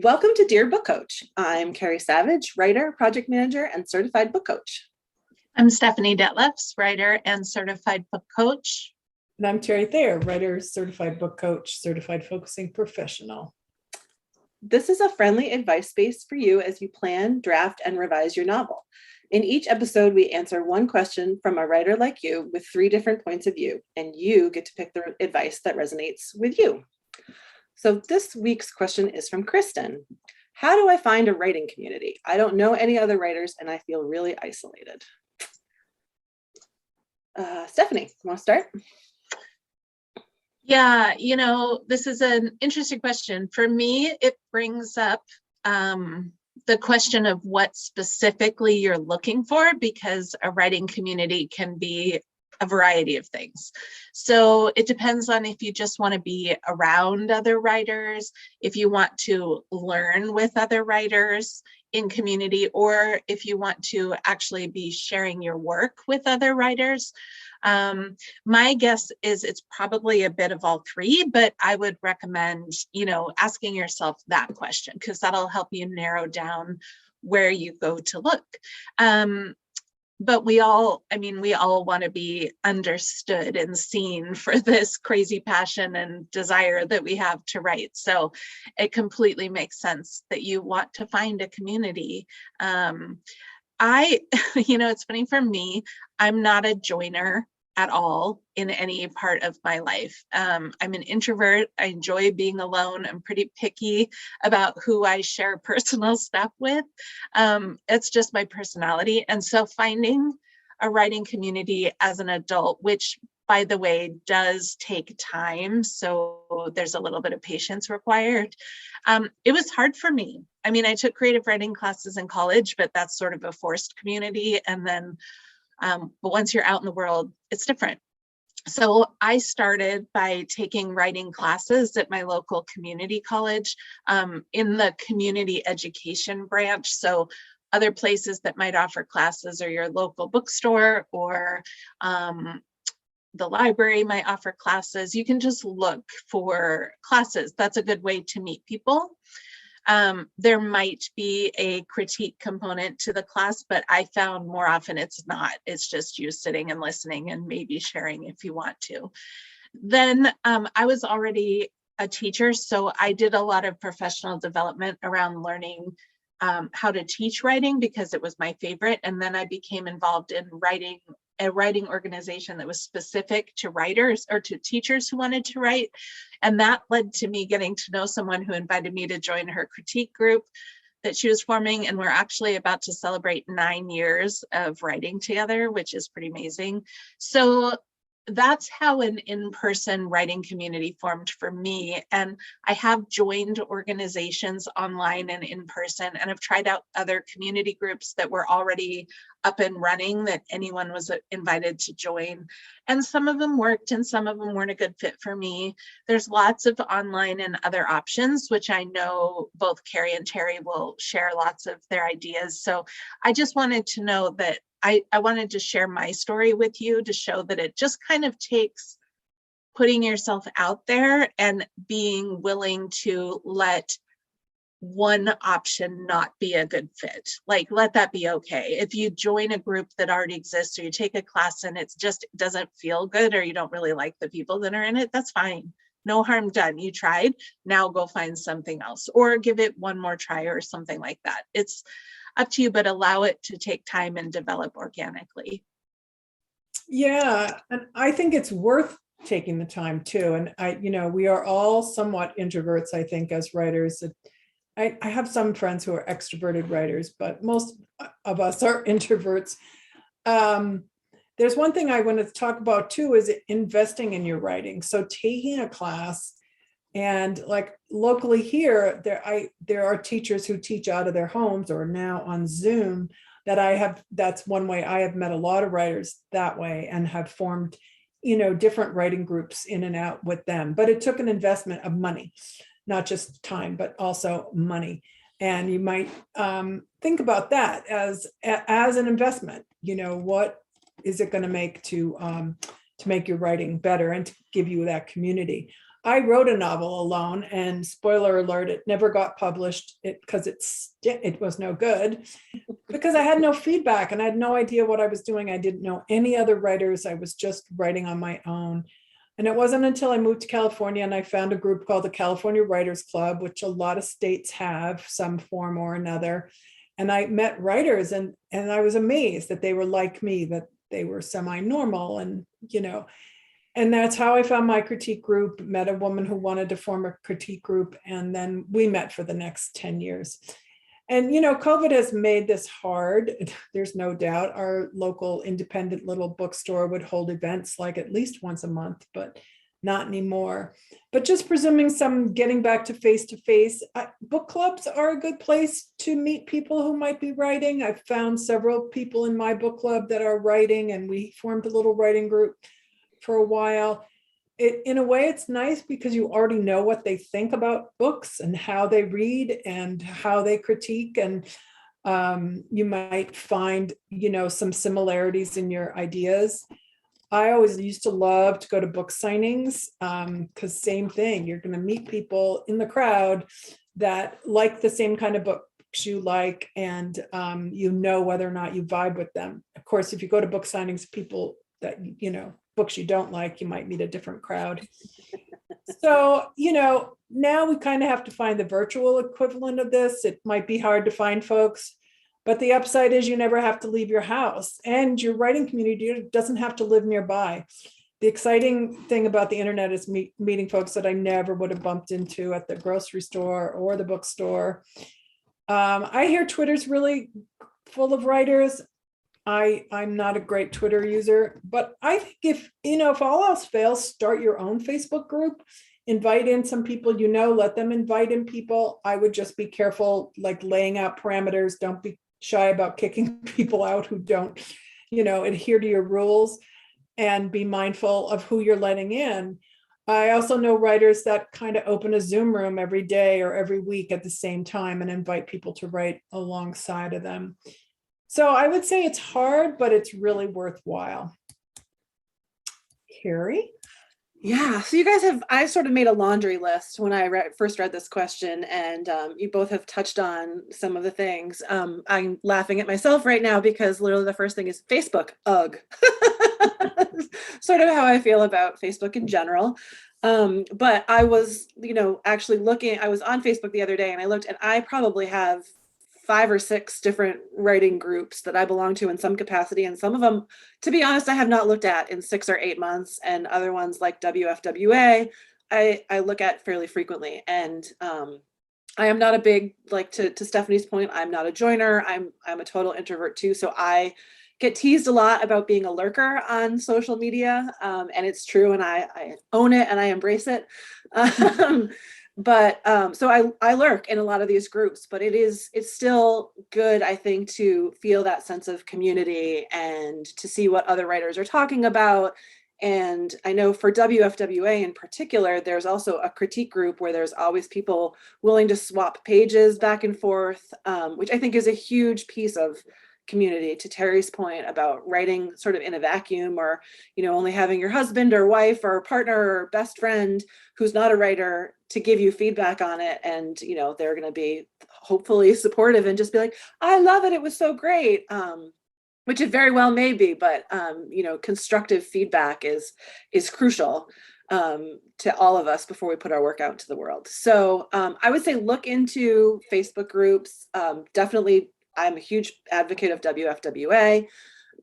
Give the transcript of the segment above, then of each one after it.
Welcome to Dear Book Coach. I'm Carrie Savage, writer, project manager, and certified book coach. I'm Stephanie Detlefs, writer and certified book coach. And I'm Terry Thayer, writer, certified book coach, certified focusing professional. This is a friendly advice space for you as you plan, draft, and revise your novel. In each episode, we answer one question from a writer like you with 3 different points of view, and you get to pick the advice that resonates with you. So this week's question is from Kristen. How do I find a writing community? I don't know any other writers and I feel really isolated. Stephanie, you want to start? Yeah, this is an interesting question. For me, it brings up the question of what specifically you're looking for, because a writing community can be a variety of things. So it depends on if you just want to be around other writers, if you want to learn with other writers in community, or if you want to actually be sharing your work with other writers. My guess is it's probably a bit of all 3, but I would recommend, asking yourself that question, because that'll help you narrow down where you go to look. But we all want to be understood and seen for this crazy passion and desire that we have to write. So it completely makes sense that you want to find a community. It's funny for me, I'm not a joiner at all in any part of my life. I'm an introvert. I enjoy being alone. I'm pretty picky about who I share personal stuff with. It's just my personality. And so finding a writing community as an adult, which by the way, does take time. So there's a little bit of patience required. It was hard for me. I took creative writing classes in college, but that's sort of a forced community. And then but once you're out in the world, it's different. So I started by taking writing classes at my local community college in the community education branch. So other places that might offer classes are your local bookstore, or the library might offer classes. You can just look for classes. That's a good way to meet people. There might be a critique component to the class, but I found more often it's not. It's just you sitting and listening and maybe sharing if you want to. Then I was already a teacher, so I did a lot of professional development around learning how to teach writing because it was my favorite. And then I became involved in a writing organization that was specific to writers or to teachers who wanted to write. And that led to me getting to know someone who invited me to join her critique group that she was forming. And we're actually about to celebrate 9 years of writing together, which is pretty amazing. So that's how an in-person writing community formed for me. And I have joined organizations online and in person, and I've tried out other community groups that were already up and running that anyone was invited to join. And some of them worked and some of them weren't a good fit for me. There's lots of online and other options, which I know both Carrie and Terry will share lots of their ideas. So I just wanted to know that I wanted to share my story with you to show that it just kind of takes putting yourself out there and being willing to let one option not be a good fit. Like, let that be okay. If you join a group that already exists, or you take a class and it just doesn't feel good, or you don't really like the people that are in it, that's fine. No harm done. You tried. Now go find something else, or give it one more try or something like that. It's up to you, but allow it to take time and develop organically. Yeah, and I think it's worth taking the time too. And we are all somewhat introverts, I think, as writers. I have some friends who are extroverted writers, but most of us are introverts. There's one thing I want to talk about too, is investing in your writing. So taking a class, and like locally here, there are teachers who teach out of their homes or now on Zoom that's one way I have met a lot of writers that way and have formed, different writing groups in and out with them. But it took an investment of money, not just time, but also money. And you might think about that as an investment. What is it going to make to make your writing better and to give you that community? I wrote a novel alone, and spoiler alert, it never got published because it was no good because I had no feedback and I had no idea what I was doing. I didn't know any other writers. I was just writing on my own. And it wasn't until I moved to California and I found a group called the California Writers Club, which a lot of states have some form or another. And I met writers, and I was amazed that they were like me, that they were semi-normal, and and that's how I found my critique group, met a woman who wanted to form a critique group, and then we met for the next 10 years. And COVID has made this hard. There's no doubt. Our local independent little bookstore would hold events like at least once a month, but not anymore. But just presuming some getting back to face, book clubs are a good place to meet people who might be writing. I've found several people in my book club that are writing, and we formed a little writing group for a while. In a way, it's nice because you already know what they think about books and how they read and how they critique, and you might find some similarities in your ideas. I always used to love to go to book signings because same thing, you're going to meet people in the crowd that like the same kind of books you like, and whether or not you vibe with them. Of course, if you go to book signings, people that books you don't like, you might meet a different crowd. So, now we kind of have to find the virtual equivalent of this. It might be hard to find folks, but the upside is you never have to leave your house, and your writing community doesn't have to live nearby. The exciting thing about the internet is meeting folks that I never would have bumped into at the grocery store or the bookstore. I hear Twitter's really full of writers. I'm not a great Twitter user, but I think if all else fails, start your own Facebook group, invite in some people, let them invite in people. I would just be careful, like laying out parameters. Don't be shy about kicking people out who don't, adhere to your rules, and be mindful of who you're letting in. I also know writers that kind of open a Zoom room every day or every week at the same time and invite people to write alongside of them. So I would say it's hard, but it's really worthwhile. Carrie? Yeah, so you guys I sort of made a laundry list when I first read this question, and you both have touched on some of the things. I'm laughing at myself right now because literally the first thing is Facebook, ugh. Sort of how I feel about Facebook in general. But I was, actually looking, I was on Facebook the other day and I looked, and I probably have 5 or 6 different writing groups that I belong to in some capacity. And some of them, to be honest, I have not looked at in 6 or 8 months. And other ones like WFWA, I look at fairly frequently. And I am not a big, like to Stephanie's point, I'm not a joiner. I'm a total introvert too. So I get teased a lot about being a lurker on social media. And it's true. And I own it and I embrace it. But so I lurk in a lot of these groups, but it's still good, I think, to feel that sense of community and to see what other writers are talking about. And I know for WFWA in particular, there's also a critique group where there's always people willing to swap pages back and forth, which I think is a huge piece of community. To Terry's point about writing sort of in a vacuum, or only having your husband or wife or partner or best friend who's not a writer to give you feedback on it, and they're going to be hopefully supportive and just be like, I love it, it was so great, which it very well may be, but constructive feedback is crucial to all of us before we put our work out into the world. So I would say look into Facebook groups. Definitely, I'm a huge advocate of WFWA.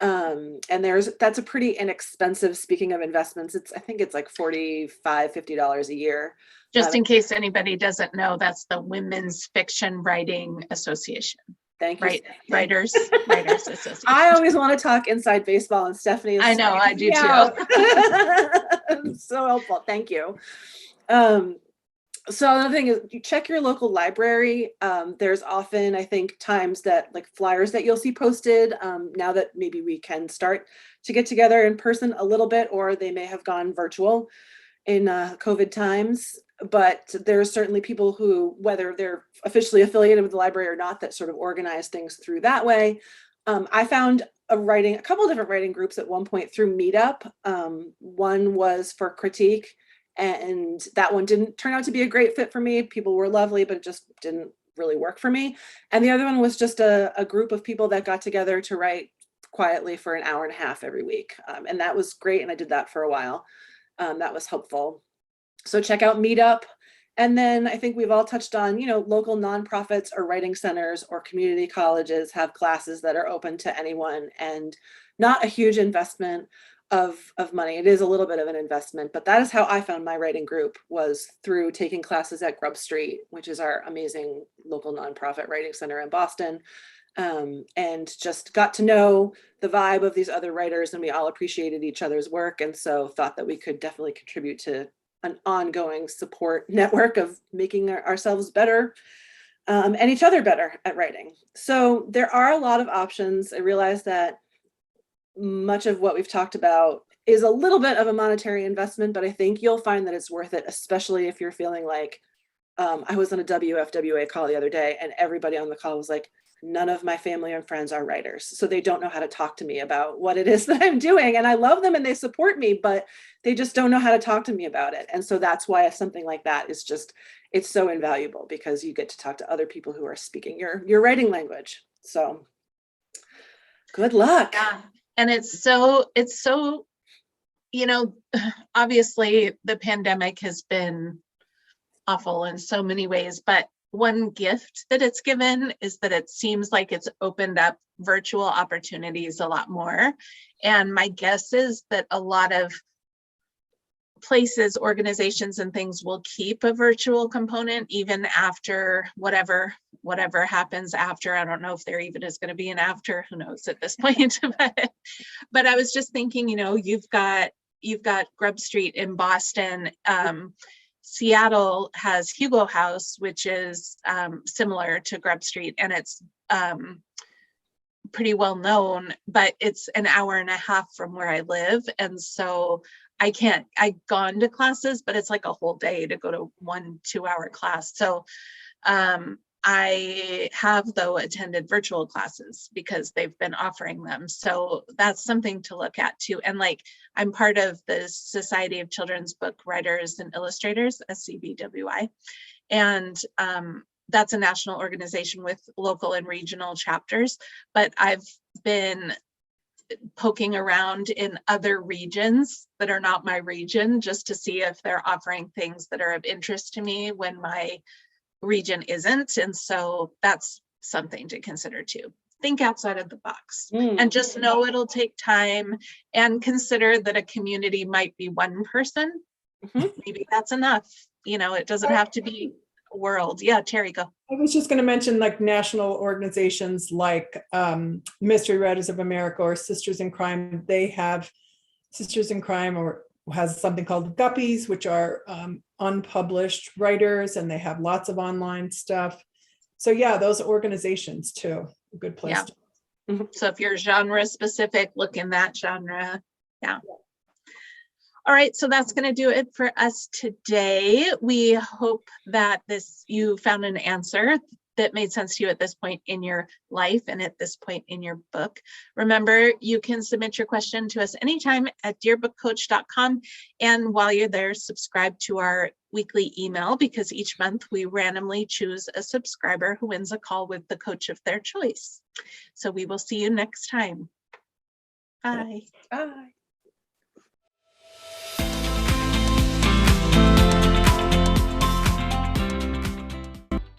And that's a pretty inexpensive, speaking of investments, I think it's like $45, $50 a year. Just in case anybody doesn't know, that's the Women's Fiction Writing Association. Thank you. Right. Writers Association. I always want to talk inside baseball, and Stephanie is I know, I do too. So helpful. Thank you. So another thing is, you check your local library. There's often, I think, times that like flyers that you'll see posted now that maybe we can start to get together in person a little bit, or they may have gone virtual in COVID times. But there's certainly people who, whether they're officially affiliated with the library or not, that sort of organize things through that way. I found a couple of different writing groups at one point through Meetup. One was for critique, And that one didn't turn out to be a great fit for me. People were lovely, but it just didn't really work for me. And the other one was just a group of people that got together to write quietly for an hour and a half every week. And that was great. And I did that for a while. That was helpful. So check out Meetup. And then I think we've all touched on, local nonprofits or writing centers or community colleges have classes that are open to anyone and not a huge investment of money. It is a little bit of an investment, but that is how I found my writing group, was through taking classes at Grub Street, which is our amazing local nonprofit writing center in Boston. And just got to know the vibe of these other writers, and we all appreciated each other's work. And so thought that we could definitely contribute to an ongoing support network of making ourselves better and each other better at writing. So there are a lot of options. I realize that much of what we've talked about is a little bit of a monetary investment, but I think you'll find that it's worth it, especially if you're feeling like, I was on a WFWA call the other day, and everybody on the call was like, none of my family and friends are writers, so they don't know how to talk to me about what it is that I'm doing. And I love them and they support me, but they just don't know how to talk to me about it. And so that's why something like that is just, it's so invaluable, because you get to talk to other people who are speaking your writing language. So good luck. Yeah. And it's so, obviously the pandemic has been awful in so many ways, but one gift that it's given is that it seems like it's opened up virtual opportunities a lot more. And my guess is that a lot of places, organizations, and things will keep a virtual component even after whatever happens after. I don't know if there even is going to be an after, who knows at this point. But I was just thinking, you've got Grub Street in Boston. Seattle has Hugo House, which is similar to Grub Street, and it's pretty well known, but it's an hour and a half from where I live. And so I've gone to classes, but it's like a whole day to go to 1 2-hour class. So I have, though, attended virtual classes because they've been offering them. So that's something to look at too. And I'm part of the Society of Children's Book Writers and Illustrators, SCBWI. And that's a national organization with local and regional chapters. But I've been poking around in other regions that are not my region, just to see if they're offering things that are of interest to me when my region isn't. And so that's something to consider too. Think outside of the box and just know it'll take time, and consider that a community might be one person. Maybe that's enough. It doesn't have to be a world. Yeah, Terry, go. I was just going to mention national organizations like Mystery Writers of America or Sisters in Crime. They have Sisters in Crime, or has something called Guppies, which are unpublished writers, and they have lots of online stuff. So yeah, those organizations too, a good place. Yeah. So if you're genre specific, look in that genre. Yeah. All right, so that's going to do it for us today. We hope that you found an answer that made sense to you at this point in your life and at this point in your book. Remember, you can submit your question to us anytime at dearbookcoach.com. And while you're there, subscribe to our weekly email, because each month we randomly choose a subscriber who wins a call with the coach of their choice. So we will see you next time. Bye. Bye.